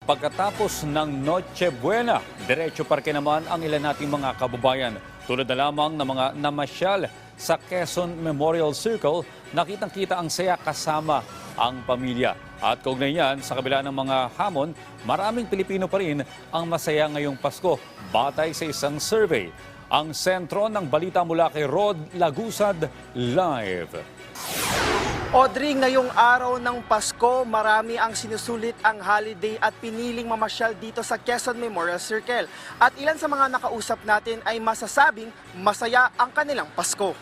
Pagkatapos ng Noche Buena, diretso parke naman ang ilan nating mga kababayan. Tulad na lamang ng mga namasyal sa Quezon Memorial Circle, nakitang-kita ang saya kasama ang pamilya. At kaugnay niyan, sa kabila ng mga hamon, maraming Pilipino pa rin ang masaya ngayong Pasko, batay sa isang survey. Ang sentro ng balita mula kay Rod Lagusad, live. Audrey, ngayong araw ng Pasko, marami ang sinusulit ang holiday at piniling mamasyal dito sa Quezon Memorial Circle. At ilan sa mga nakausap natin ay masasabing masaya ang kanilang Pasko.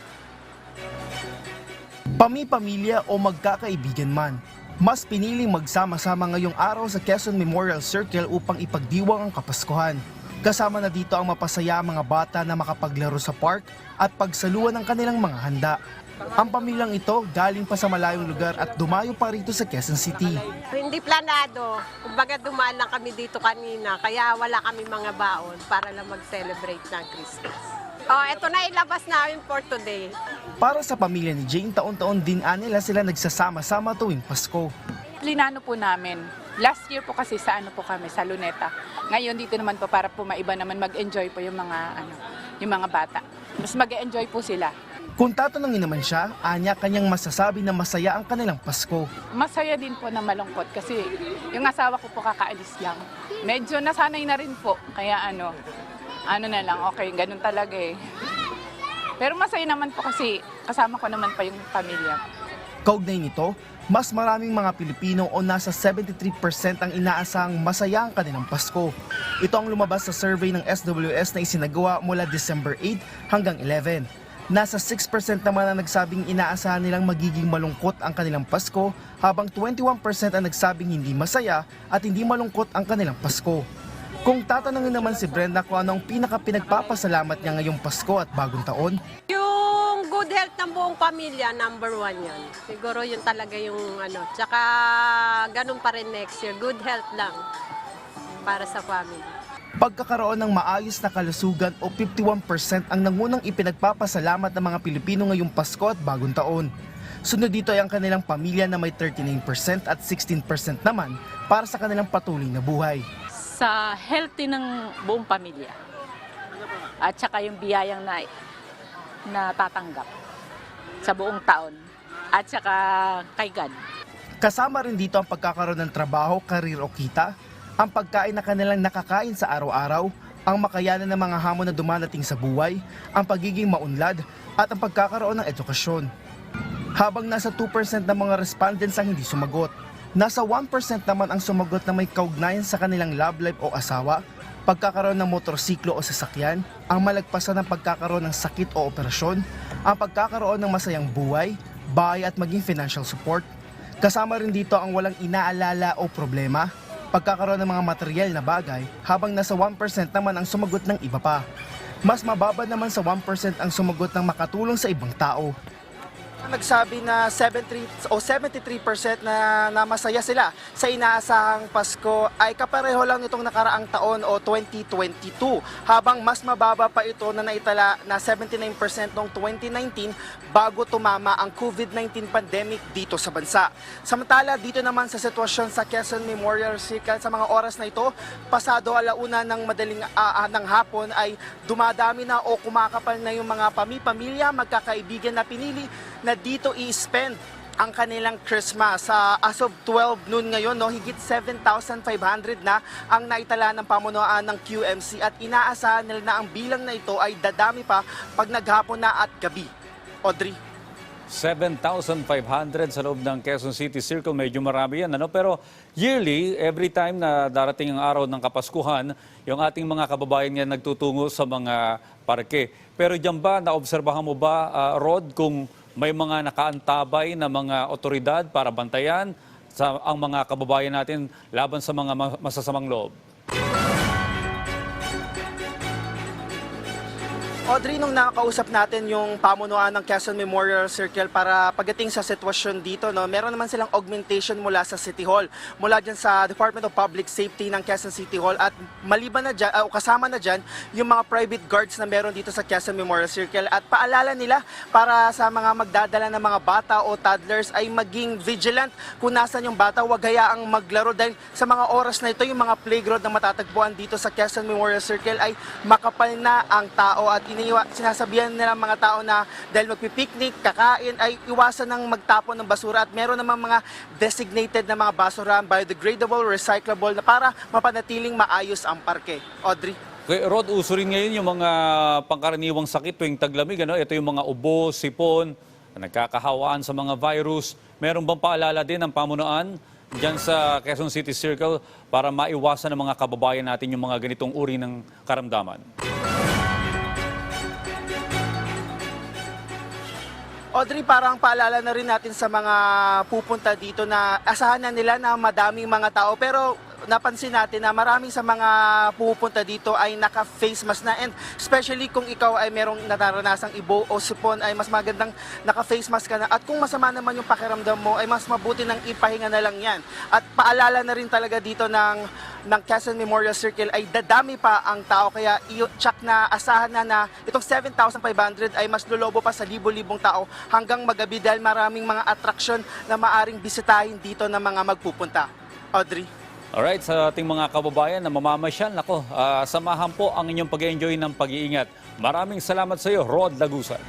Pami-pamilya o magkakaibigan man, mas piniling magsama-sama ngayong araw sa Quezon Memorial Circle upang ipagdiwang ang Kapaskuhan. Kasama na dito ang mapasaya mga bata na makapaglaro sa park at pagsaluhan ng kanilang mga handa. Ang pamilyang ito galing pa sa malayong lugar at dumayo pa rito sa Quezon City. Hindi planado. Kumbaga dumaan lang kami dito kanina, kaya wala kami mga baon para lang mag-celebrate ng Christmas. Oh, ito na ilabas namin for today. Para sa pamilya ni Jane, taon-taon din nila sila nagsasama-sama tuwing Pasko. Plinano po namin. Last year po kasi sa ano po kami, sa Luneta. Ngayon dito naman po para po maiba naman mag-enjoy po yung mga bata. Mas mag-enjoy po sila. Kung tatanungin naman siya, anya kanyang masasabi na masaya ang kanilang Pasko. Masaya din po na malungkot kasi yung asawa ko po kakaalis lang. Medyo nasanay na rin po. Kaya ano na lang, okay, ganun talaga eh. Pero masaya naman po kasi kasama ko naman pa yung pamilya. Kaugnay nito, mas maraming mga Pilipino o nasa 73% ang inaasahang masaya ang kanilang Pasko. Ito ang lumabas sa survey ng SWS na isinagawa mula December 8 hanggang 11. Nasa 6% naman ang nagsabing inaasahan nilang magiging malungkot ang kanilang Pasko, habang 21% ang nagsabing hindi masaya at hindi malungkot ang kanilang Pasko. Kung tatanungin naman si Brenda kung ano ang pinaka-pinagpapasalamat niya ngayong Pasko at Bagong Taon, Yung good health ng buong pamilya, number one yan. Siguro yun talaga yung Tsaka ganun pa rin next year. Good health lang para sa family. pagkakaroon ng maayos na kalusugan o 51% ang nangunang ipinagpapasalamat ng mga Pilipino ngayong Pasko at Bagong Taon. Sunod dito ay ang kanilang pamilya na may 39% at 16% naman para sa kanilang patuloy na buhay. Sa healthy ng buong pamilya at saka yung biyayang na tatanggap sa buong taon at saka kay God. Kasama rin dito ang pagkakaroon ng trabaho, karir o kita, ang pagkain na kanilang nakakain sa araw-araw, ang makayanan ng mga hamon na dumadating sa buhay, ang pagiging maunlad at ang pagkakaroon ng edukasyon. Habang nasa 2% ng mga respondents ang hindi sumagot, nasa 1% naman ang sumagot na may kaugnayan sa kanilang love life o asawa, pagkakaroon ng motorsiklo o sasakyan, ang malagpasan ng pagkakaroon ng sakit o operasyon, ang pagkakaroon ng masayang buhay, bahay at maging financial support. Kasama rin dito ang walang inaalala o problema, pagkakaroon ng mga material na bagay, habang nasa 1% naman ang sumagot ng iba pa. Mas mababa naman sa 1% ang sumagot ng makatulong sa ibang tao. Nagsabi na 73% na masaya sila sa inaasahang Pasko ay kapareho lang itong nakaraang taon o 2022, habang mas mababa pa ito na naitala na 79% noong 2019 bago tumama ang COVID-19 pandemic dito sa bansa. Samantala dito naman sa sitwasyon sa Quezon Memorial Circle sa mga oras na ito, pasado alauna ng ng hapon ay dumadami na o kumakapal na yung mga pamilya, magkakaibigan na pinili na dito i-spend ang kanilang Christmas. As of 12 noon ngayon, higit 7,500 na ang naitala ng pamunuan ng QMC at inaasahan nila na ang bilang na ito ay dadami pa pag naghapon na at gabi. Audrey? 7,500 sa loob ng Quezon City Circle, medyo marami yan. Pero yearly, every time na darating ang araw ng Kapaskuhan, yung ating mga kababayan yan nagtutungo sa mga parke. Pero diyan ba, naobserbahan mo ba, Rod, kung may mga nakaantabay na mga otoridad para bantayan ang mga kababayan natin laban sa mga masasamang loob? Audrey, nung nakausap natin yung pamunuan ng Quezon Memorial Circle para pagdating sa sitwasyon dito, no, meron naman silang augmentation mula sa City Hall, mula dyan sa Department of Public Safety ng Quezon City Hall at maliban na dyan, o kasama na dyan, yung mga private guards na meron dito sa Quezon Memorial Circle at paalala nila para sa mga magdadala ng mga bata o toddlers ay maging vigilant kung nasan yung bata, huwag hayaang maglaro dahil sa mga oras na ito, yung mga playground na matatagpuan dito sa Quezon Memorial Circle ay makapal na ang tao at sinasabihan nila mga tao na dahil magpipiknik, kakain, ay iwasan ng magtapon ng basura at meron namang mga designated na mga basura, biodegradable, recyclable na para mapanatiling maayos ang parke. Audrey? Okay, Rod, uso rin ngayon yung mga pangkaraniwang sakit tuwing taglamig. Ano? Ito yung mga ubo, sipon, nagkakahawaan sa mga virus. Meron bang paalala din ang pamunuan dyan sa Quezon City Circle para maiwasan ng mga kababayan natin yung mga ganitong uri ng karamdaman? Audrey, parang paalala na rin natin sa mga pupunta dito na asahan na nila na madaming mga tao pero napansin natin na maraming sa mga pupunta dito ay naka-face mask na and especially kung ikaw ay merong nataranasang ibo o sipon ay mas magandang naka-face mask ka na at kung masama naman yung pakiramdam mo ay mas mabuti nang ipahinga na lang yan. At paalala na rin talaga dito ng Quezon Memorial Circle ay dadami pa ang tao kaya i-check na asahan na itong 7,500 ay mas lolobo pa sa libo-libong tao hanggang magabi dahil maraming mga atraksyon na maaring bisitahin dito ng mga magpupunta. Audrey? Alright, sa ating mga kababayan na mamamasyal, nako, samahan po ang inyong pag-enjoy ng pag-iingat. Maraming salamat sa iyo, Rod Lagusad.